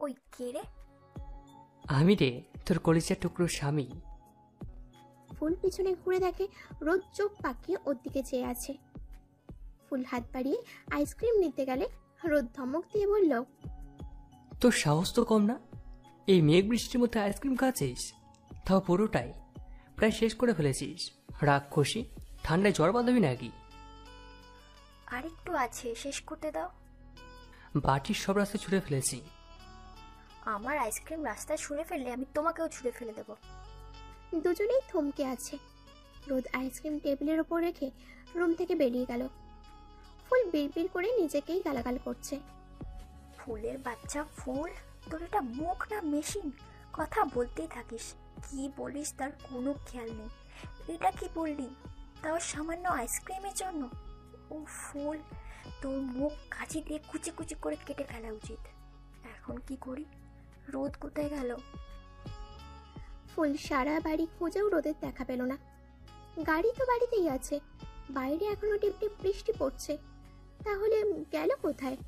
ওই কে রে? আমি রে, তোর কলিজার টুকরো স্বামী। ফুল পিছনে ঘুরে দেখে রোদ চোখ পাকিয়ে ওর দিকে চেয়ে আছে। ফুল হাত বাড়িয়ে আইসক্রিম নিতে গেলে রোদ ধমক দিয়ে বলল, তোর সাহস তো কম না, এই মেঘ বৃষ্টির মধ্যে আইসক্রিম খাচ্ছিস, তাও পুরোটাই, প্রায় শেষ করে ফেলেছিস। রাগ খুশি ঠান্ডায় জ্বর বাঁধাবি নাকি? আর একটু আছে, শেষ করতে দাও। বাটির সব রাস্তায় ছুঁড়ে ফেলেছি। আমার আইসক্রিম রাস্তায় ছুঁড়ে ফেললে আমি তোমাকেও ছুঁড়ে ফেলে দেবো। দুজনেই থমকে আছে। রোদ আইসক্রিম টেবিলের ওপর রেখে রুম থেকে বেরিয়ে গেল। ফুল বিড়বিড় করে নিজেকেই গালাগাল করছে। ফুলের বাচ্চা ফুল, তোর এটা মুখ না মেশিন? কথা বলতেই থাকিস, কি বলিস তার কোনো খেয়াল নেই। এটা কি বললি, তাও সামান্য আইসক্রিমের জন্য? ও ফুল, তোর মুখ কাঁচি দিয়ে কুচি কুচি করে কেটে ফেলা উচিত। এখন কি করি? রোদ কোথায় গেল? ফুল সারা বাড়ি খুঁজেও রোদের দেখা পেল না। গাড়ি তো বাড়িতেই আছে, বাইরে এখনো টিপ টিপ বৃষ্টি পড়ছে, তাহলে গেল কোথায়?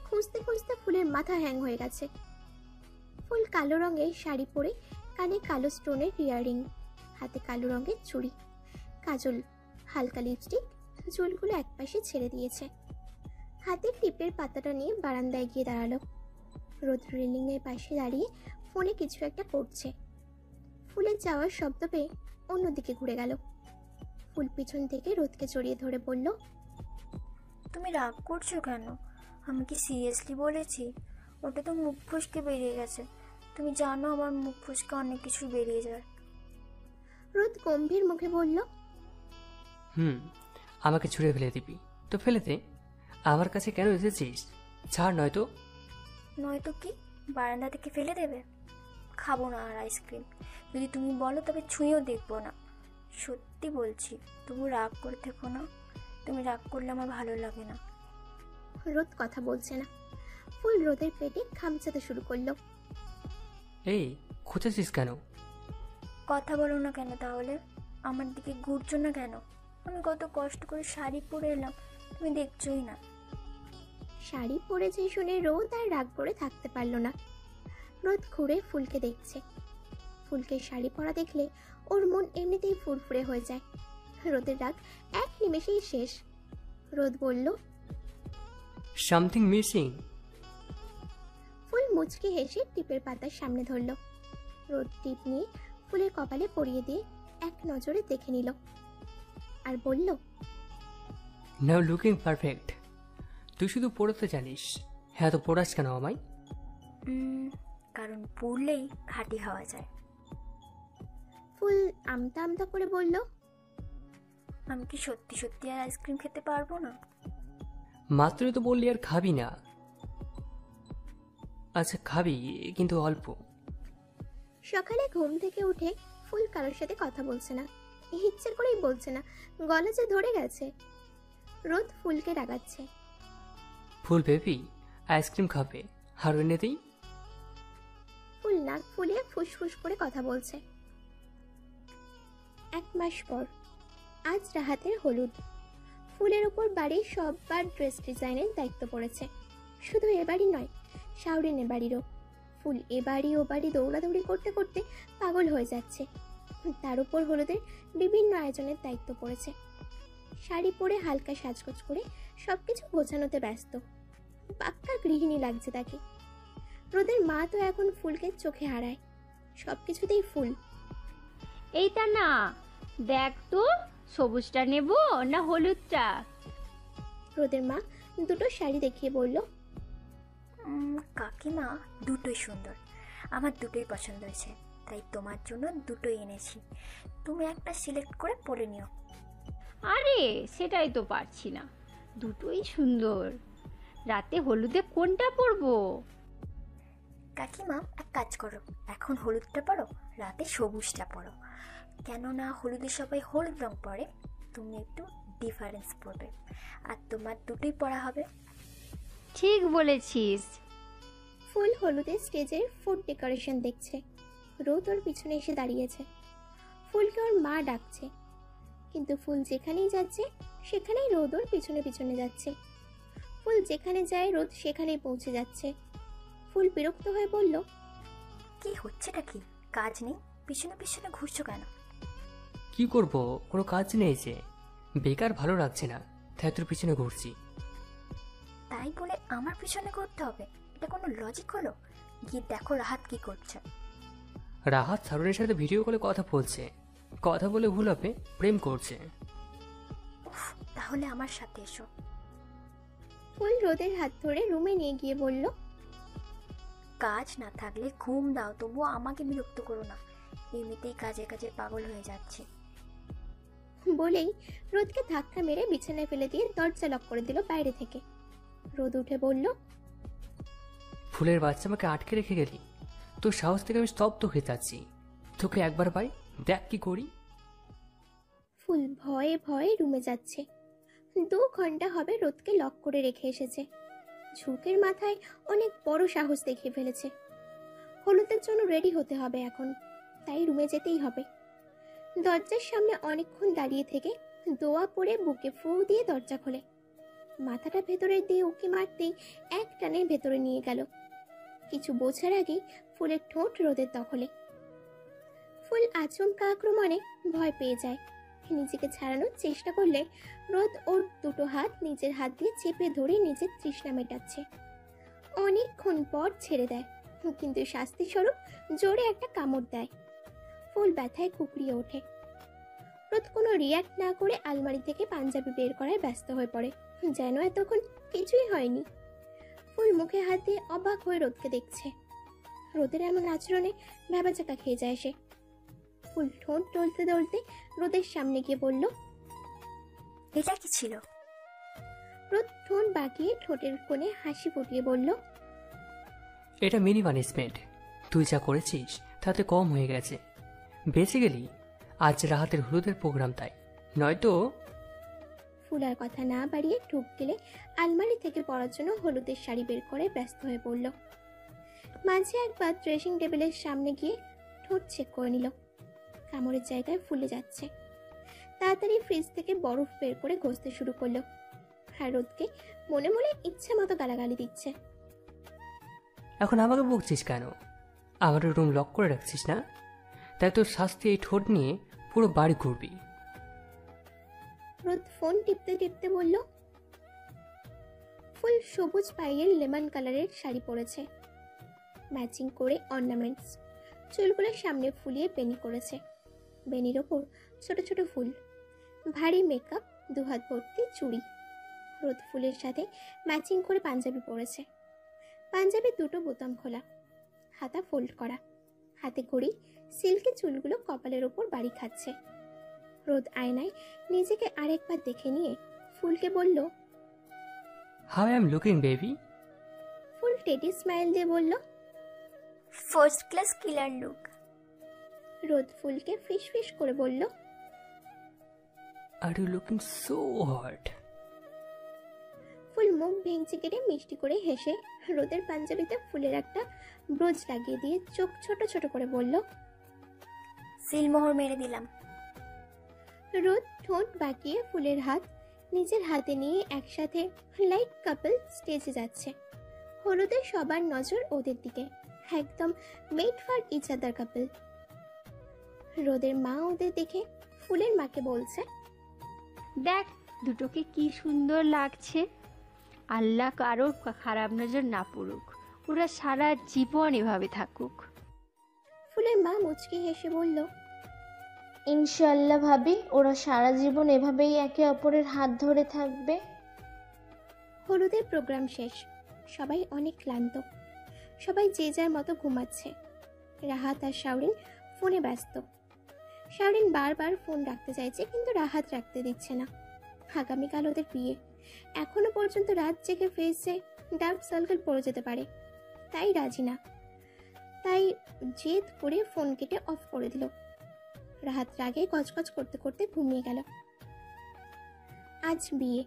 খুঁজতে খুঁজতে ফুলের মাথা হ্যাং হয়ে গেছে। ফুল কালো রঙের শাড়ি পরে, কানে কালো স্টোনের ইয়াররিং, হাতে কালো রঙের চুড়ি, কাজল, হালকা লিপস্টিক, চুলগুলো একপাশে ছেড়ে দিয়েছে। হাতে টিপের পাতাটা নিয়ে বারান্দায় গিয়ে দাঁড়ালো। রোদ রেলিংয়ের পাশে দাঁড়িয়ে ফোনে কিছু একটা করছে। ফুলের যাওয়ার শব্দ পেয়ে অন্যদিকে ঘুরে গেল। ফুল পিছন থেকে রোদকে জড়িয়ে ধরে বলল, তুমি রাগ করছো কেন? আমি কি সিরিয়াসলি বলেছি? ওটা তো মুখ ফসকে বেরিয়ে গেছে। তুমি জানো আমার মুখ ফসকে অনেক কিছু বেরিয়ে যায়। রোদ গম্ভীর মুখে বলল, আমাকে ছুঁড়ে ফেলে দিবি তো ফেলে দে, আমার কাছে কেন এসেছিস? ছাড়, নয়তো। নয়তো কি? বারান্দা থেকে ফেলে দেবে? খাবো না আর আইসক্রিম। যদি তুমি বলো তবে ছুঁয়েও দেখবো না। সত্যি বলছি, তুমি রাগ করে থেকো না। তুমি রাগ করলে আমার ভালো লাগে না। রোদ কথা বলছে না। ফুল রোদের পেটে খামচাতে শুরু করলো। এই, খুঁজেছিস কেন? কথা বলো না কেন তাহলে? আমার দিকে ঘুরছো না কেন? আমি কত কষ্ট করে শাড়ি পরে এলাম, তুমি দেখছোই না। শাড়ি পরেছে শুনে রোদ আর রাগ করে থাকতে পারলো না। রোদ ঘুরে ফুলকে দেখছে। ফুলকে শাড়ি পরা দেখলে ওর মন এমনিতেই ফুরফুরে হয়ে যায়। রোদের রাগ এক নিমেষেই শেষ। রোদ বলল, সামথিং মিসিং। ফুল মুচকি হেসে টিপের পাতার সামনে ধরল। রোদ টিপ নিয়ে ফুলের কপালে পরিয়ে দিয়ে এক নজরে দেখে নিল আর বলল, নাও লুকিং পারফেক্ট। তুই শুধু পড়তে জানিস, হ্যাঁ তো পড়াস কেন আমায়? কারণ পড়লেই খাঁটি হওয়া যায়। ফুল আমতা আমতা করে বলল, আমি কি সত্যি সত্যি আর আইসক্রিম খেতে পারবো না? মাত্রই তো বললি আর খাবি না। আচ্ছা খাবি, কিন্তু অল্প। সকালে ঘুম থেকে উঠে ফুল কারোর সাথে কথা বলছে না, ইচ্ছে করেই বলছে না, গলা যে ধরে গেছে। রোদ ফুলকে রাগাচ্ছে। ফুল বেবি আইসক্রিম খাবে, আর এনেতেই। ফুল নাক ফুলিয়ে ফুসফুস করে কথা বলছে। 1 মাস পর আজ রাহাতের হলুদ। ফুলের উপর বাড়ির সববার ড্রেস ডিজাইনের দায়িত্ব পড়েছে। শুধু এবারই নয়, শাওরিনের বাড়িরও। ফুল এবাড়ি ও বাড়ি দৌড়াদৌড়ি করতে করতে পাগল হয়ে যাচ্ছে। তার উপর হলুদের বিভিন্ন আয়োজনের দায়িত্ব পড়েছে। শাড়ি পরে হালকা সাজগোজ করে সবকিছু গোছানোতে ব্যস্ত। পাক্কা গৃহিণী লাগছে তাকে। রোদের মা তো এখন ফুলকে চোখে হারায়, সবকিছুতেই ফুল। এইটা না, দেখ তো সবুজটা নেব না হলুদটা? রোদের মা দুটো শাড়ি দেখিয়ে বলল, কাকিমা দুটোই সুন্দর, আমার দুটোই পছন্দ হয়েছে, তাই তোমার জন্য দুটোই এনেছি। তুমি একটা সিলেক্ট করে পরে নিও। আরে সেটাই তো পারছি না, দুটোই সুন্দর, রাতে হলুদে কোনটা পরবো? কাকিমা এক কাজ করো, এখন হলুদটা পরো, রাতে সবুজটা পরো। কেননা হলুদে সবাই হলুদ রং পরে, তুমি একটু ডিফারেন্স পড়বে, আর তোমার দুটোই পরা হবে। ঠিক বলেছিস। ফুল হলুদে স্টেজের ফুড ডেকোরেশন দেখছে। রোদ ওর পিছনে এসে দাঁড়িয়েছে। ফুলকে ওর মা ডাকছে, কিন্তু ফুল যেখানেই যাচ্ছে সেখানেই রোদ ওর পিছনে পিছনে যাচ্ছে। ফুল যেখানে যায় রোদ সেখানেই পৌঁছে যাচ্ছে। ফুল বিরক্ত হয়ে বলল, কি হচ্ছেটা কি? কাজ নেই, পিছনে পিছনে ঘুরছো কেন? কি করব, কোনো কাজ নেই যে, বেকার ভালো লাগছে না, তাই তোর পিছনে ঘুরছি। তাই বলে আমার পিছনে ঘুরতে হবে? এটা কোনো লজিক হলো? গিয়ে দেখো রাহাত কি করছে। রাহাত সারুনের সাথে ভিডিও কলে কথা বলছে, কথা বলে ভুল হবে, প্রেম করছে। উফ, তাহলে আমার সাথে এসো। ফুল রোদের হাত ধরে রুমে নিয়ে গিয়ে বলল, কাজ না থাকলে ঘুম দাও, তবুও আমাকে বিরক্ত করো না, এমনিতেই কাজে কাজে পাগল হয়ে যাচ্ছে। বলেই রোদকে ধাক্কা মেরে বিছানায় ফেলে দিয়ে দরজা লক করে দিল বাইরে থেকে। রোদ উঠে বলল, ফুলের বাচ্চা আমাকে আটকে রেখে গেলি, তোর সাহস থেকে আমি স্তব্ধ হয়ে যাচ্ছি। তোকে একবার পাই, দেখ কি করি। ফুল ভয়ে ভয়ে রুমে যাচ্ছে। 2 ঘন্টা হবে রোদকে লক করে রেখে এসেছে। ঝুঁকের মাথায় অনেক বড় সাহস দেখিয়ে ফেলেছে। হলুদের জন্য রেডি হতে হবে এখন, তাই রুমে যেতেই হবে। দরজার সামনে অনেকক্ষণ দাঁড়িয়ে থেকে দোয়া পড়ে বুকে ফু দিয়ে দরজা খোলে। মাথাটা ভেতরে দিয়ে উকি মারতেই এক টানে ভেতরে নিয়ে গেল। কিছু বোঝার আগেই ফুলের ঠোঁট রোদের দখলে। ফুল আচমকা আক্রমণে ভয় পেয়ে যায়। নিজেকে ছাড়ানোর চেষ্টা করলে রোদ ওর দুটো হাত নিজের হাত দিয়ে চেপে ধরে নিজের তৃষ্ণা মেটাচ্ছে। অনেকক্ষণ পর ছেড়ে দেয়, কিন্তু শাস্তি স্বরূপ জোরে একটা কামড় দেয়। ফুল ব্যথায় কুকড়িয়ে ওঠে। রোদ কোনো রিয়াক্ট না করে আলমারি থেকে পাঞ্জাবি বের করায় ব্যস্ত হয়ে পড়ে, যেন এতক্ষণ কিছুই হয়নি। ফুল মুখে হাত দিয়ে অবাক হয়ে রোদকে দেখছে। রোদের এমন আচরণে ভ্যাবাচাকা খেয়ে যায় সে। ফুল ঠোঁট টলতে টলতে রোদের সামনে গিয়ে বলল, এটা কি ছিল? রোদ ঠোঁট বাঁকিয়ে ঠোঁটের কোণে হাসি ফুটিয়ে বলল, এটা মিনি পানিশমেন্ট, তুই যা করেছিস তাতে কম হয়ে গেছে। বেঁচে গেলি, আজ রাহাতের হলুদের প্রোগ্রাম তাই, নয়তো। ফুল আর কথা না বাড়িয়ে ঢুক গেলে আলমারি থেকে পরার জন্য হলুদের শাড়ি বের করে ব্যস্ত হয়ে পড়ল। মাঝে একবার ড্রেসিং টেবিলের সামনে গিয়ে ঠোঁট চেক করে নিল। কামড়ের জায়গায় ফুলে যাচ্ছে। তাড়াতাড়ি ফ্রিজ থেকে বরফ বের করে ঘষতে শুরু করলো। আর রোদকে মনে মনে ইচ্ছে মতো গালাগালি দিচ্ছে। এখন আমাকে বকছিস কেন? আমার রুম লক করে রাখছিস না? তাই তোর শাস্তি এই ঠোঁট নিয়ে পুরো বাড়ি ঘুরবি। রোদ ফোন টিপতে টিপতে বলল। ফুল সবুজ পাইয়ের লেমন কালারের শাড়ি পরেছে, ম্যাচিং করে অর্নামেন্টস, চুলগুলো সামনে ফুলিয়ে বেনি করেছে। বেনির ওপর ছোট ছোট ফুল, ভারী মেকআপ, 2 হাত ভর্তি চুড়ি। রোদ ফুলের সাথে ম্যাচিং করে পাঞ্জাবি পরেছে। পাঞ্জাবি 2টো বোতাম খোলা, হাতা ফোল্ড করা, হাতে ঘড়ি, সিল্কের চুলগুলো কপালের ওপর বাড়ি খাচ্ছে। রোদ আয়নায় নিজেকে আরেকবার দেখে নিয়ে ফুলকে বলল, how I am looking baby? ফুল টেডি স্মাইল দিয়ে বলল। First class killer look. রোদ ফুলকে ফিস ফিস করে বলল, are you looking so hot? ফুল মুখ ভেঙচি কেটে মিষ্টি করে হেসে রোদের পাঞ্জাবিতে ফুলের একটা ব্রোচ লাগিয়ে দিয়ে চোখ ছোট ছোট করে বলল, সিলমোহর মেরে দিলাম। রোদ ঠোঁট বাঁকিয়ে ফুলের হাত নিজের হাতে নিয়ে একসাথে লাইক কাপল স্টেজে যাচ্ছে। হলুদের সবার নজর ওদের দিকে, একদম মেড ফর ইচ আদার কাপল। রোদের মা ওদের দেখে ফুলের মাকে বলছে, দেখ দুটোকে কি সুন্দর লাগছে। আল্লাহ কারোর খারাপ নজর না পড়ুক, ওরা সারা জীবন এভাবে থাকুক। ফুলের মা মুচকি হেসে বলল, ইনশাআল্লাহ ভাবি, ওরা সারা জীবন এভাবেই একে অপরের হাত ধরে থাকবে। হলুদের প্রোগ্রাম শেষ, সবাই অনেক ক্লান্ত, সবাই যে যার মতো ঘুমাচ্ছে। রাহাত আর শাওরিন ফোনে ব্যস্ত। শাওরিন বারবার ফোন রাখতে চাইছে, কিন্তু রাহাত রাখতে দিচ্ছে না। আগামীকাল ওদের বিয়ে, এখনো পর্যন্ত রাত জেগে ফেসে ডার্ক সার্কেল পড়ে যেতে পারে, তাই রাজি না। তাই জেদ করে ফোন কেটে অফ করে দিল। রাহাত রাগে গজগজ করতে করতে ঘুমিয়ে গেল। আজ বিয়ে।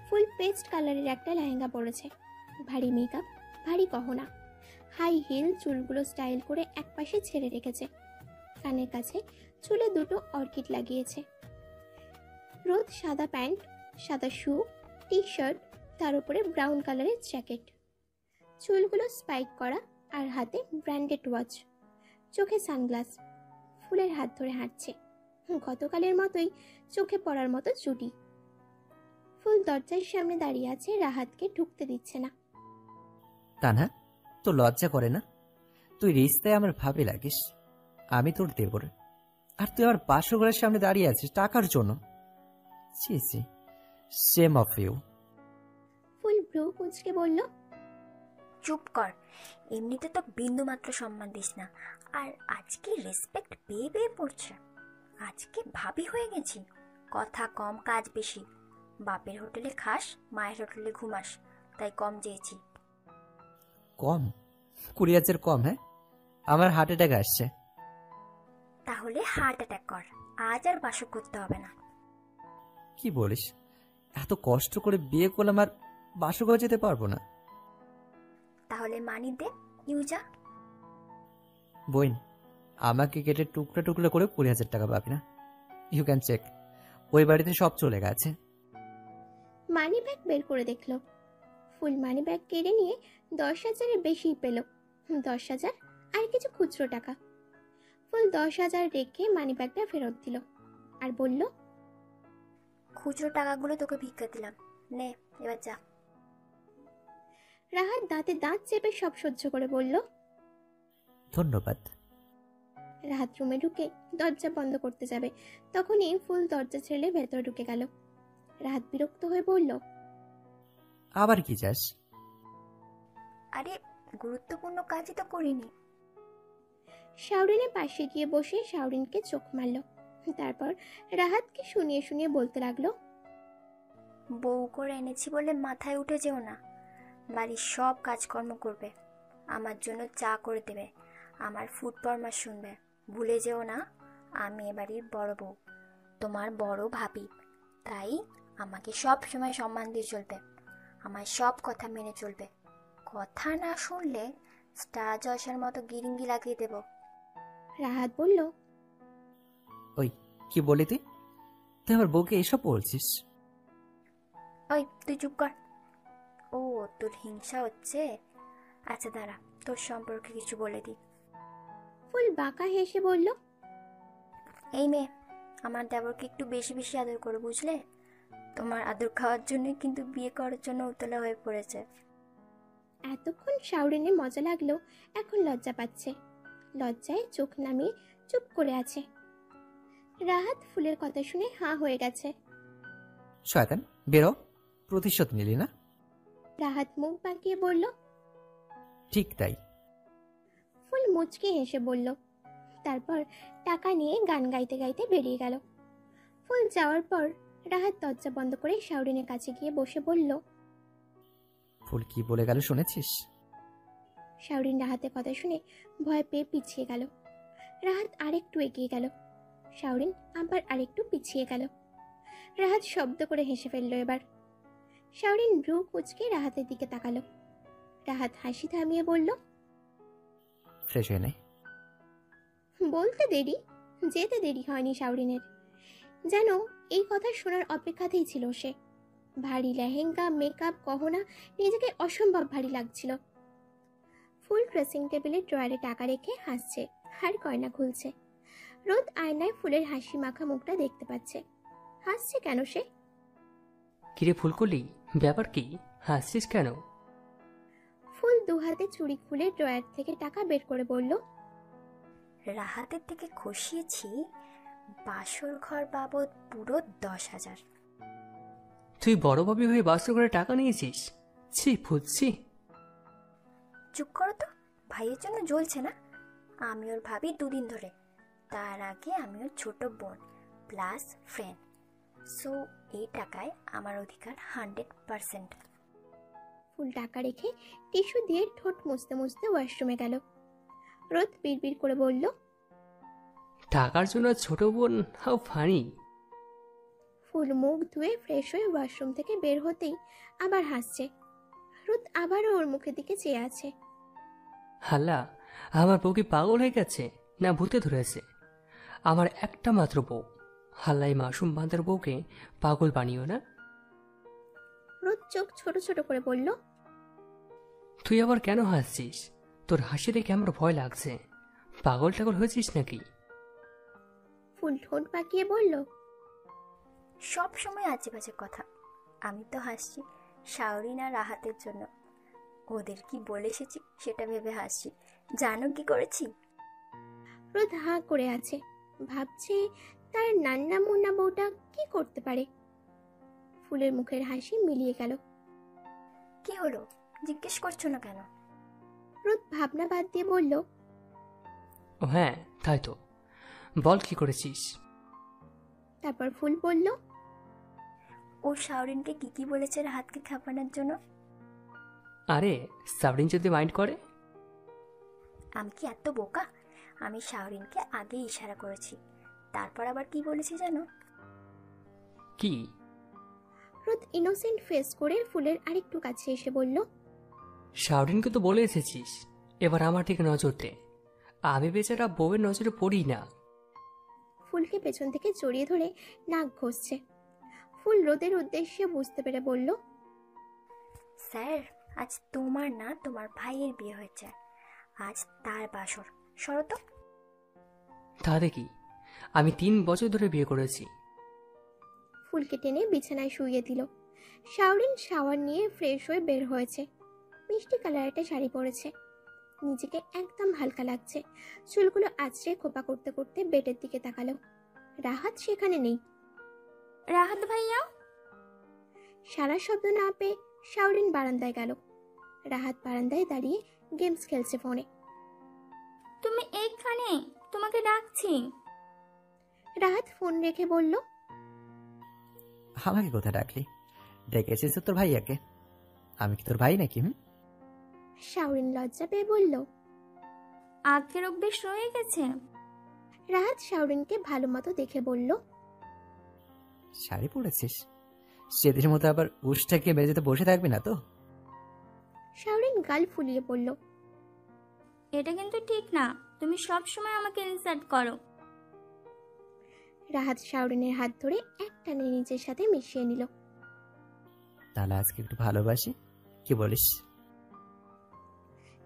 ফুল পেস্ট কালারের একটা লেহেঙ্গা পরেছে, ভারী মেকআপ, ভারী গহনা, হাই হিল, চুলগুলো স্টাইল করে একপাশে ছেড়ে রেখেছে। কানের কাছে চুলে 2টো অর্কিড লাগিয়েছে। রোদ সাদা প্যান্ট, সাদা শু, টি শার্ট, তার উপরে ব্রাউন কালারের জ্যাকেট। চুলগুলো স্পাইক করা আর হাতে ব্র্যান্ডেড ওয়াচ, চোখে সানগ্লাস। ফুলের হাত ধরে হাঁটছে, গতকালের মতোই চোখে পড়ার মতো চুটি। ফুল দরজার সামনে দাঁড়িয়ে আছে, রাহাতকে ঢুকতে দিচ্ছে না। তানহা, তো লজ্জা করে না? তুই রিস্তায় আমার ভাবে লাগিস, আমি তোর দেবর, আর তুই আমার বাসঘরের সামনে দাঁড়িয়ে আছিস টাকার জন্য। ছি ছি, সেম অফ ইউ। ফুল ব্রু কুঁচকে বলল, চুপ কর, এমনিতে তো বিন্দু মাত্র সম্মান দিস না, আর আজকে রেসপেক্ট পেয়ে পেয়ে পড়ছে। আজকে ভাবি হয়ে গেছি, কথা কম কাজ বেশি। বাপের হোটেলে খাস, মায়ের হোটেলে ঘুমাস, তাই কম চেয়েছি। কম? 20,000 কম? হ্যাঁ, আমার হার্ট অ্যাটাক আসছে। তাহলে হার্ট অ্যাটাক কর, আজ আর বাসক করতে হবে না। কি বলিস? এত কষ্ট করে বিয়ে করলাম আর বাসঘর যেতে পারবো না? তাহলে মানি দে, ইউজা। বইন, আমাকে কেটে টুকরা টুকরা করে 20,000 টাকা পাবি না? ইউ ক্যান চেক, ওই বাড়িতে সব চলে গেছে। মানি ব্যাগ বের করে দেখলো। ফুল মানি ব্যাগ কেড়ে নিয়ে 10,000-এর বেশি পেল। 10,000 আর কিছু খুচরো টাকা। ফুল 10,000 রেখে মানি ব্যাগটা ফেরত দিল আর বলল, খুচরো টাকাগুলো তোকে ভিক্ষা দিলাম, নে এবার যা। রাহাত দাঁতে দাঁত চেপে সব সহ্য করে বলল, ধন্যবাদ। রাহাত রুমে ঢুকে দরজা বন্ধ করতে যাবে, তখনই ফুল দরজা ছেড়ে ভেতরে ঢুকে গেল। রাহাত বিরক্ত হয়ে বলল, আবার কি চাস? আরে গুরুত্বপূর্ণ কাজই তো করিনি। শাওরিনের পাশে গিয়ে বসে শাওরিনকে চোখ মারল। তারপর রাহাতকে শুনিয়ে শুনিয়ে বলতে লাগলো, বউ করে এনেছি বলে মাথায় উঠে যেও না। বাড়ির সব কাজকর্ম করবে, আমার জন্য চা করে দেবে, আমার ফুড ফরমাস শুনবে। ভুলে যেও না, আমি এ বাড়ির বড় বউ, তোমার বড় ভাবি। তাই আমাকে সব সময় সম্মান দিয়ে চলবে, আমার সব কথা মেনে চলবে। কথা না শুনলে স্টার জয়সার মতো গিরিঙ্গি লাগিয়ে দেব। রাহাত বলল, ওই কি বলি তুই? তুই আমার বউকে এসব বলছিস? ওই তুই চুপ কর। ও তোর হিংসা হচ্ছে? আচ্ছা দাঁড়া, তোর সম্পর্কে কিছু বলে দিই। ফুল বাঁকা হেসে বলল, এই মেয়ে, আমার দেবরকে একটু বেশি বেশি আদর করে, বুঝলে? তোমার আদর খাওয়ার জন্যই কিন্তু বিয়ে করার জন্য উতলা হয়ে পড়েছে। এতক্ষণ শাওরিনের মজা লাগলো, এখন লজ্জা পাচ্ছে। লজ্জায় চোখ নামিয়ে চুপ করে আছে। রাহাত ফুলের কথা শুনে হাঁ হয়ে গেছে। শয়তান, বেরো, প্রতিশোধ নিলি না? রাহাত মুখ বাঁকিয়ে বলল। ঠিক তাই। ফুল মুচকি হেসে বলল, তারপর টাকা নিয়ে গান গাইতে গাইতে বেরিয়ে গেল। ফুল যাওয়ার পর রাহাত দরজা বন্ধ করে শাওরিনের কাছে গিয়ে বসে বলল, ফুল কি বলে গেল শুনেছিস? শাওরিন রাহাতের কথা শুনে ভয় পেয়ে পিছিয়ে গেল। রাহাত আরেকটু এগিয়ে গেল, শাওরিন আবার আরেকটু পিছিয়ে গেল। রাহাত শব্দ করে হেসে ফেলল এবার। শাওরিন ভ্রু কুঁচকে রাহাতের দিকে তাকালো। রাহাত হাসি থামিয়ে বলল, ফ্রেশ হয়ে নেই। বলতে দেরি, যেতে দেরি হয়নি শাওরিনের। যেন এই কথা শোনার অপেক্ষাতেই ছিল সে। ভারী লেহেঙ্গা, মেকআপ, গহনা, নিজেকে অসম্ভব ভারী লাগছিল। ফুল ড্রেসিং টেবিলের ড্রয়ারে টাকা রেখে হাসছে আর গয়না খুলছে। রোদ আয়নায় ফুলের হাসি মাখা মুখটা দেখতে পাচ্ছে। হাসছে কেন সে? কিরে ফুলকলি, ব্যাপার কি? হাসছিস কেন? ফুল দুহাতে চুড়ি খুলে ড্রয়ার থেকে টাকা বের করে বলল, রাহাতের থেকে খসিয়েছি বাসর ঘর বাবদ পুরো 10,000। তুই বড়ভাবে হয়ে বাসর করে টাকা নিয়েছিস? ছি ফুটছি। চুপ করো তো, ভাইয়ের জন্য জ্বলছে না? আমি ওর ভাবি 2 দিন ধরে, তার আগে আমি ওর ছোট বোন প্লাস ফ্রেন্ড। সো এই টাকায় আমার অধিকার 100%। ফুল টাকা রেখে টিস্যু দিয়ে ঠোঁট মুছতে মুছতে ওয়াশরুমে গেল। রোদ বিড়বিড় করে বলল, টাকার জন্য ছোট বোন, হাউ ফানি। ফুল মুখ ধুয়ে ফ্রেশ হয়ে ওয়াশরুম থেকে বের হতেই আবার হাসছে। রোদ আবারও ওর মুখের দিকে চেয়ে আছে। হাল্লা, আমার বউ কি পাগল হয়ে গেছে না ভূতে ধরেছে? আমার একটা মাত্র বউ, হাল্লাই মাসুম বাঁধার বউকে পাগল বানিও না। রোদ চোখ ছোট ছোট করে বলল, তুই আবার কেন হাসছিস? তোর হাসি দেখে আমার ভয় লাগছে। পাগল টাগল হয়েছিস নাকি? ফুল ঠোঁট পাকিয়ে বলল, সব সময় আজে বাজে কথা। আমি তো হাসছি শাওরিন আর রাহাতের জন্য। ওদের কি বলে এসেছি সেটা ভেবে হাসছি। জানো কি করেছি? রোদ হাঁ করে আছে, ভাবছে তার নান্না মুন্না বউটা কি করতে পারে। ফুলের মুখের হাসি মিলিয়ে গেল। কি হলো জিজ্ঞেস করছো না কেন? রোদ ভাবনা বাদ দিয়ে বলল, ও হ্যাঁ, তাই তো। বল কি করেছিস? তারপর ফুল বলল, ও শাওরিনকে কি কি বলেছে রাহাতকে খাপানোর জন্য। আরে সাবরিন যদি মাইন্ড করে? আমি কি এত বোকা? আমি শাওরিনকে আগে ইশারা করেছি, তারপর আবার কি বলেছি জানো? কি? রোদ ইনোসেন্ট ফেস করে ফুলের আরেকটু কাছে এসে বলল, শাওরিনকে তো বলে এসেছিস, এবার আমার দিকে নজর দে। আমি বেচারা বউয়ের নজরে পড়ি না। ফুলকে পেছন থেকে জড়িয়ে ধরে নাক ঘষছে। ফুল রোদের উদ্দেশ্যে বুঝতে পেরে বলল, স্যার, আজ তোমার না তোমার ভাইয়ের বিয়ে হয়েছে, আজ তার বাসর। সরো তো। তাতে কি, আমি 3 বছর ধরে বিয়ে করেছি। ফুলকে টেনে বিছানায় শুইয়ে দিল। শাওরিন শাওয়ার নিয়ে ফ্রেশ হয়ে বের হয়েছে। মিষ্টি কালার একটা শাড়ি পরেছে, নিজেকে একদম হালকা লাগছে। চুলগুলো আঁচড়ে খোপা করতে করতে বেডের দিকে তাকালো। রাহাত সেখানে নেই। রাহাত ভাইয়া? সারা শব্দ না পেয়ে শাওরিন বারান্দায় গেল। রাহাত বারান্দায় দাঁড়িয়ে গেমস খেলছে ফোনে। তুমি এইখানে, তোমাকে ডাকছি। রাহাত ফোন রেখে বলল, আমাকে কোথায় ডাকলি? ডেকেছিস তো তোর ভাইয়াকে। আমি কি তোর ভাই নাকি? শাওরিন লজ্জা পেয়ে বলল। আখের অভ্যেস রয়ে গেছে। রাহাত শাওরিনকে ভালো মতো দেখে বলল, শাড়ি পরেছিস? সেদিনের মতো আবার উষ্টাকে মেঝেতে বসে থাকবি না তো? শাওরিন গাল ফুলিয়ে বলল, এটা কিন্তু ঠিক না, তুমি সব সময় আমাকে ইনসাল্ট করো। রাহাত শাওরিনের হাত ধরে এক টানে নিজের সাথে মিশিয়ে নিল। তাহলে আজকে একটু ভালোবাসি, কি বলিস?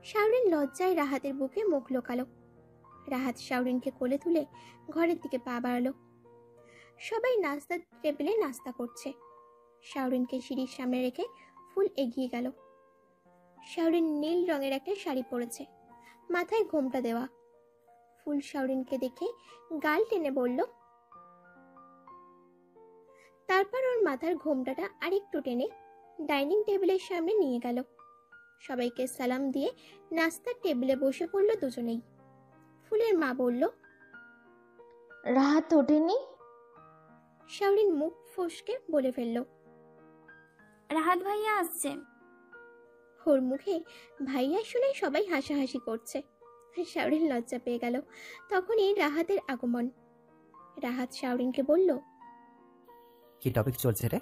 শাওরিন লজ্জায় রাহাতের বুকে মুখ লোকালো। রাহাত শাওরিনকে কোলে তুলে ঘরের দিকে পা বাড়ালো। সবাই নাস্তার টেবিলে নাস্তা করছে। শাওরিনকে সিঁড়ির সামনে রেখে ফুল এগিয়ে গেল। শাওরিন নীল রঙের একটা শাড়ি পরেছে, মাথায় ঘোমটা দেওয়া। ফুল শাওরিনকে দেখে গাল টেনে বলল, তারপর ওর মাথার ঘোমটাটা আরেকটু টেনে ডাইনিং টেবিলের সামনে নিয়ে গেল। সবাইকে সালাম দিয়ে নাস্তার টেবিলে বসে পড়ল দুজনেই। ফুলের মা বলল, রাহাত ওঠেনি? শাওরিন মুখ ফসকে বলে ফেলল, রাহাত ভাইয়া আসছে। ওর মুখে ভাইয়া শুনে সবাই হাসাহাসি করছে। শাওরিন লজ্জা পেয়ে গেল। তখনই রাহাতের আগমন। রাহাত শাওরিনকে বলল, কি টপিক চলছে রে?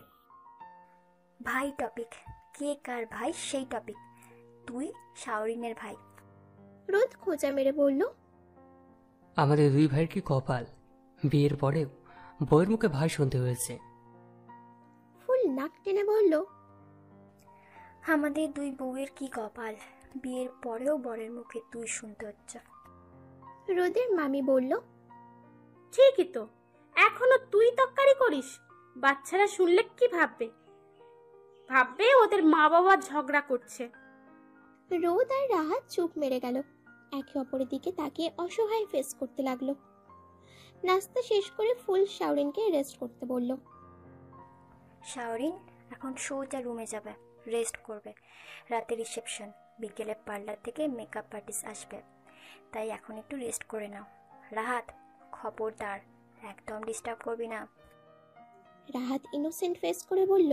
ভাই টপিক। কে কার ভাই সেই টপিক। তুই শাওরিনের ভাই। রোদ খোঁচা মেরে বলল, আমাদের 2 ভাইয়ের কি কপাল, বিয়ের পরেও বউয়ের মুখে ভাই শুনতে হয়েছে। ফুল নাক টেনে বলল, আমাদের 2 বউয়ের কি কপাল, বিয়ের পরেও বরের মুখে তুই শুনতে হচ্ছে। রোদের মামি বলল, ঠিকই তো, এখনো তুই তক্কারি করিস। বাচ্চারা শুনলে কি ভাববে? ভাববে ওদের মা বাবা ঝগড়া করছে। রোদ আর রাহাত চুপ মেরে গেল। একে অপরের দিকে তাকিয়ে অসহায় ফেস করতে লাগলো। নাস্তা শেষ করে ফুল শাওরিনকে রেস্ট করতে বলল। শাওরিন এখন সোজা রুমে যাবে, রেস্ট করবে। রাতে রিসেপশন, বিকেলে পার্লার থেকে মেকআপ আর্টিস্ট আসবে, তাই এখন একটু রেস্ট করে নাও। রাহাত, খবরদার একদম ডিস্টার্ব করবি না। রাহাত ইনোসেন্ট ফেস করে বলল,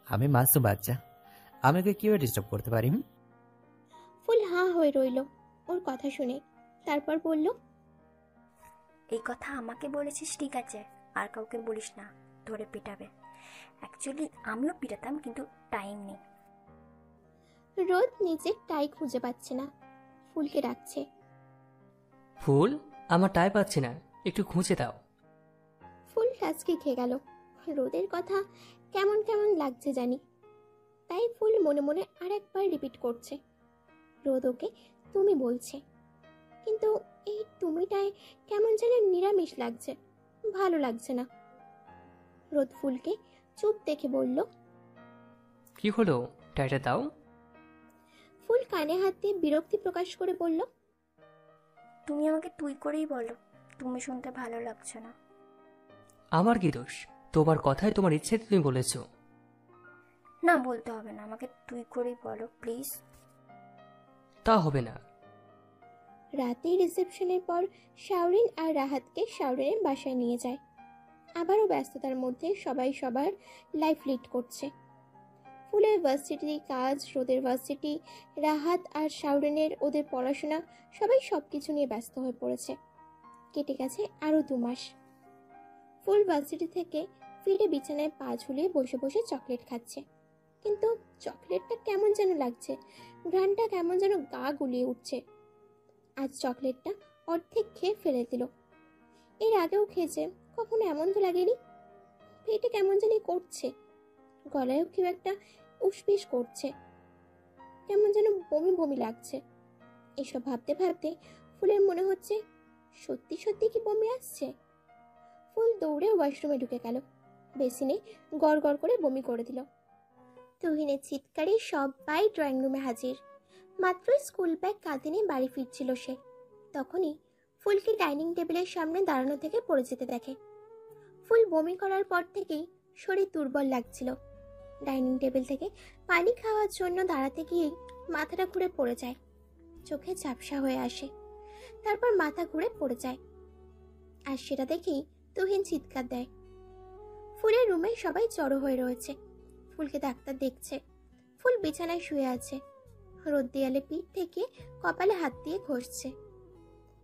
আমি মাসুম বাচ্চা, আমাকে কিভাবে ডিস্টার্ব করতে পারি? ফুল হাঁ হয়ে রইল ওর কথা শুনে। তারপর বলল, এই কথা আমাকে বলেছিস ঠিক আছে, আর কাউকে বলিস না, ধরে পিটাবে। অ্যাকচুয়ালি আমিও পিটাতাম, কিন্তু টাইম নেই। রোদ নিজের টাই খুঁজে পাচ্ছে না, ফুলকে ডাকছে। ফুল, আমার টাই পাচ্ছি না, একটু খুঁজে দাও। ফুল টাচকে খেয়ে গেল। রোদের কথা কেমন কেমন লাগছে জানি। তাই ফুল মনে মনে আর একবার রিপিট করছে। রোদ ওকে তুমি বলছে, কিন্তু এই তুমিটায় কেমন যেন নিরামিষ লাগছে, ভালো লাগছে না। রোদ ফুলকে চুপ দেখে বলল, কি হলো, টাইটা দাও। ফুল কানে হাত দিয়ে বিরক্তি প্রকাশ করে বলল, তুমি আমাকে তুই করেই বলো, তুমি শুনতে ভালো লাগছে না। আমার কি দোষ? তোমার কথায় তোমার ইচ্ছেতে তুমি বলেছো। না, বলতে হবে না, আমাকে তুই করেই বলো প্লিজ। তা হবে না। রাতে রিসেপশনের পর শাওরিন আর রাহাতকে শাওরিনের বাসায় নিয়ে যায়। আবারও ব্যস্ততার মধ্যে সবাই সবার লাইফ লিড করছে। ফুলের ভার্সিটি কাজ, রোদের ভার্সিটি, রাহাত আর শাওরিনের ওদের পড়াশোনা, সবাই সব কিছু নিয়ে ব্যস্ত হয়ে পড়েছে। কেটে গেছে আরও 2 মাস। ফুল ভার্সিটি থেকে ফিরে বিছানায় পা ঝুলিয়ে বসে বসে চকলেট খাচ্ছে, কিন্তু চকলেটটা কেমন যেন লাগছে, ঘ্রাণটা কেমন যেন গা গুলিয়ে উঠছে। আজ চকলেটটা অর্ধেক খেয়ে ফেলে দিল। এর আগেও খেয়েছে, কখনো এমন তো লাগেনি। পেটে কেমন জানি করছে, গলায়ও কেউ একটা উসপিস করছে, কেমন যেন বমি বমি লাগছে। এসব ভাবতে ভাবতে ফুলের মনে হচ্ছে সত্যি সত্যি কি বমি আসছে। ফুল দৌড়ে ওয়াশরুমে ঢুকে গেল, বেসিনে গড় গড় করে বমি করে দিল। তুহিনের চিৎকারে সবাই ড্রয়িং রুমে হাজির। মাত্রই স্কুল ব্যাগ কাঁধে নিয়ে বাড়ি ফিরছিল সে, তখনই ফুলকে ডাইনিং টেবিলের সামনে দাঁড়ানো থেকে পড়ে যেতে দেখে। ফুল বমি করার পর থেকেই শরীর দুর্বল লাগছিল। ডাইনিং টেবিল থেকে পানি খাওয়ার জন্য দাঁড়াতে গিয়েই মাথাটা ঘুরে পড়ে যায়, চোখে ঝাপসা হয়ে আসে, তারপর মাথা ঘুরে পড়ে যায়। আর সেটা দেখেই তুহিন চিৎকার দেয়। ফুলের রুমে সবাই জড়ো হয়ে রয়েছে, ফুলকে ডাক্তার দেখছে। ফুল বিছানায় শুয়ে আছে, রোদ দেয়ালে পিঠ থেকে কপালে হাত দিয়ে ঘষছে।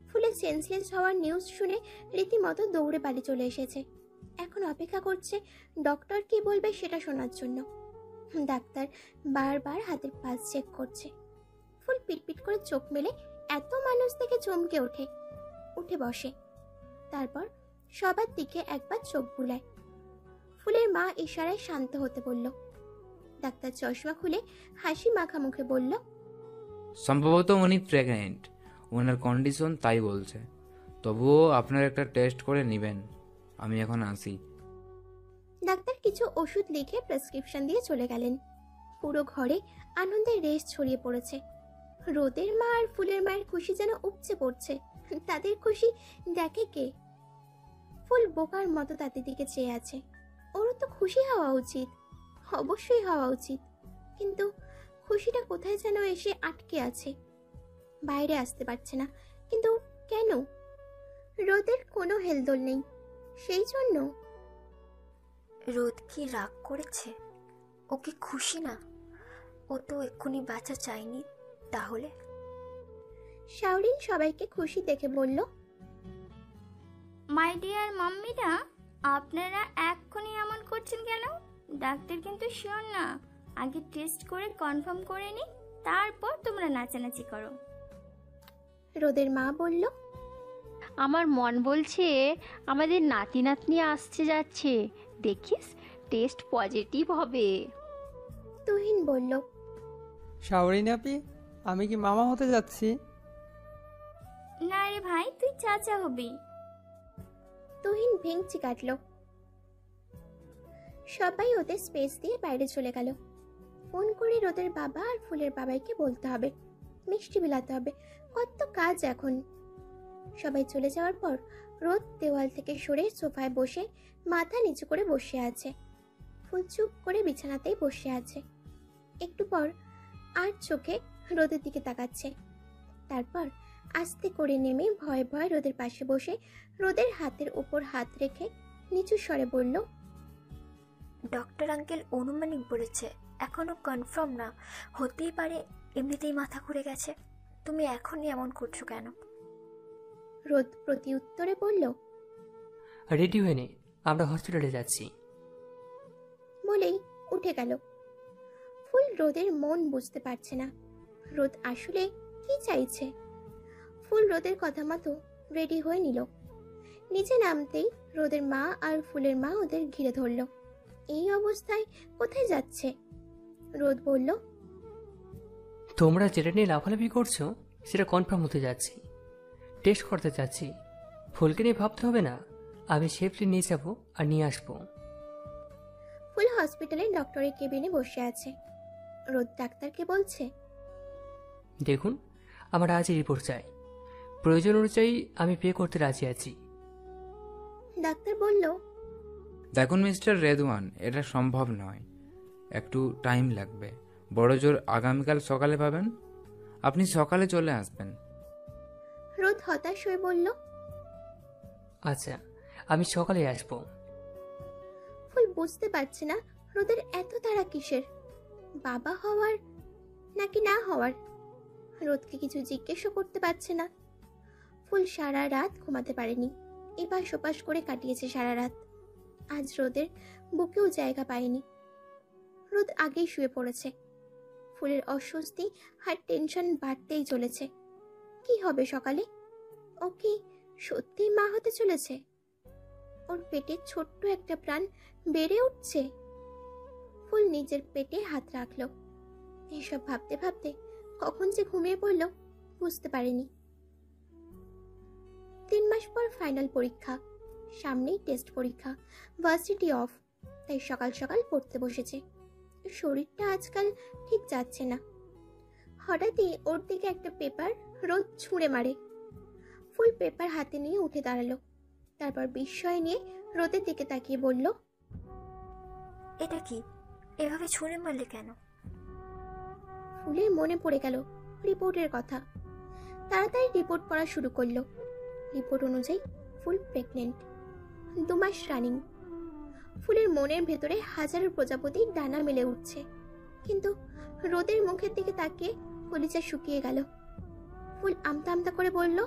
ফুলের সেন্সলেস হওয়ার নিউজ শুনে রীতিমতো দৌড়ে বাড়ি চলে এসেছে। এখন অপেক্ষা করছে ডক্টর কি বলবে সেটা শোনার জন্য। ডাক্তার বারবার হাতের পালস চেক করছে। ফুল পিটপিট করে চোখ মেলে এত মানুষ থেকে চমকে উঠে বসে, তারপর সবার দিকে একবার চোখ বুলায়। ফুলের মা ইশারায় শান্ত হতে বলল। ডাক্তার চশমা খুলে হাসি মাখা মুখে বলল, সম্ভবত উনি প্রেগনেন্ট, ওনার কন্ডিশন তাই বলছে। তবুও আপনার একটা টেস্ট করে নেবেন। আমি এখন আসি। ডাক্তার কিছু ওষুধ লিখে প্রেসক্রিপশন দিয়ে চলে গেলেন। পুরো ঘরে আনন্দের রেশ ছড়িয়ে পড়েছে। রোদের মা আর ফুলের মায়ের খুশি যেন উপচে পড়ছে। তাদের খুশি দেখে কে? ফুল বোকার মতো তাদের দিকে চেয়ে আছে। ওরও তো খুশি হওয়া উচিত, অবশ্যই হওয়া উচিত, কিন্তু খুশিটা কোথায় যেন এসে আটকে আছে, বাইরে আসতে পারছে না। কিন্তু কেন? রোদের কোনো হেলদোল নেই, সেই জন্য। রোদ কি রাগ করেছে? ও কি খুশি না? ও তো এক্ষুনি বাচ্চা চায়নি। তাহলে শাওরিন সবাইকে খুশি দেখে বলল, মাই ডিয়ার মাম্মিরা, আপনারা এক্ষুনি এমন করছেন কেন? ডাক্তার কিন্তু শিওর না, আগে টেস্ট করে কনফার্ম করে নি, তারপর তোমরা নাচানাচি করো। রোদের মা বলল, আমার মন বলছে আমাদের নাতি নাতনি আসছে যাচ্ছে, দেখিস টেস্ট পজিটিভ হবে। তুহিন বলল, শাওরিন আপি, আমি কি মামা হতে যাচ্ছি? না রে ভাই, তুই চাচা হবি। তুহিন ভেঙচি কাটল। সবাই ওদের স্পেস দিয়ে বাইরে চলে গেল। ফোন করে রোদের বাবা আর ফুলের বাবাইকে বলতে হবে, মিষ্টি বিলাতে হবে, কত কাজ এখন। সবাই চলে যাওয়ার পর রোদ দেওয়াল থেকে সরে সোফায় বসে মাথা নিচু করে বসে আছে। ফুল চুপ করে বিছানাতেই বসে আছে। একটু পর আর চোখে রোদের দিকে তাকাচ্ছে, তারপর আস্তে করে নেমে ভয়ে ভয়ে রোদের পাশে বসে রোদের হাতের উপর হাত রেখে নিচু স্বরে বলল, ডক্টর আঙ্কেল অনুমানিক বলেছে, এখনো কনফার্ম না, হতেই পারে এমনিতেই মাথা ঘুরে গেছে। তুমি এখনই এমন করছো কেন? রোদ প্রতি উত্তরে বলল, রেডি হয়ে নে, আমরা হসপিটালে যাচ্ছি। বলেই উঠে গেল। ফুল রোদের মন বুঝতে পারছে না, রোদ আসলে কি চাইছে। ফুল রোদের কথা মতো রেডি হয়ে নিল। নিচে নামতেই রোদের মা আর ফুলের মা ওদের ঘিরে ধরল। এই অবস্থায় কোথায় যাচ্ছে? রোদ বলল, তোমরা যেটা নিয়ে লাফালাফি করছো সেটা কনফার্ম হতে যাচ্ছি, টেস্ট করতে চাচ্ছি। ফুলকে নিয়ে ভাবতে হবে না, আমি সেফলি নিয়ে যাবো আর নিয়ে আসবো। ফুল হসপিটালের ডক্টরের কেবিনে বসে আছে। রোদ ডাক্তারকে বলছে, দেখুন, আমার আজই রিপোর্ট চাই, প্রয়োজন অনুযায়ী আমি পে করতে রাজি আছি। ডাক্তার বলল, দেখুন মিস্টার রেদওয়ান, এটা সম্ভব নয়, একটু টাইম লাগবে। বড় জোর আগামীকাল সকালে পাবেন, আপনি সকালে চলে আসবেন। রোদ হতাশ হয়ে বলল, আচ্ছা, আমি সকালে আসবো। ফুল বুঝতে পারছে না রোদের এত তাড়া কিসের, বাবা হওয়ার নাকি না হওয়ার। রোদকে কিছু জিজ্ঞেসও করতে পারছে না। ফুল সারা রাত ঘুমাতে পারেনি, এপাশ ওপাশ করে কাটিয়েছে সারা রাত। আজ রোদের বুকেও জায়গা পায়নি। রোদ আগেই শুয়ে পড়েছে। ফুলের অস্বস্তি আর টেনশন বাড়তেই চলেছে। কি হবে সকালে? ও কি সত্যিই মা হতে চলেছে? ওর পেটে ছোট্ট একটা প্রাণ বেড়ে উঠছে। ফুল নিজের পেটে হাত রাখলো। এসব ভাবতে ভাবতে কখন যে ঘুমিয়ে পড়ল বুঝতে পারেনি। 3 মাস পর ফাইনাল পরীক্ষা, সামনেই টেস্ট পরীক্ষা, ভার্সিটি অফ। তাই সকাল সকাল পড়তে বসেছে। শরীরটা আজকাল ঠিক যাচ্ছে না। হঠাৎই ওর দিকে একটা পেপার রোদ ছুঁড়ে মারে। ফুল পেপার হাতে নিয়ে উঠে দাঁড়ালো। তারপর বিস্ময় নিয়ে রোদের দিকে তাকিয়ে বলল, এটা কি, এভাবে ছুঁড়ে মারলে কেন? ফুলের মনে পড়ে গেল রিপোর্টের কথা। তাড়াতাড়ি রিপোর্ট পড়া শুরু করলো। রিপোর্ট অনুযায়ী ফুল প্রেগনেন্ট, 2 মাস রানিং। ফুলের মনের ভেতরে হাজারো প্রজাপতি ডানা মেলে উঠছে, কিন্তু রোদের মুখের দিকে তাকিয়ে কলিজা শুকিয়ে গেল। ফুল আমতা আমতা করে বলল,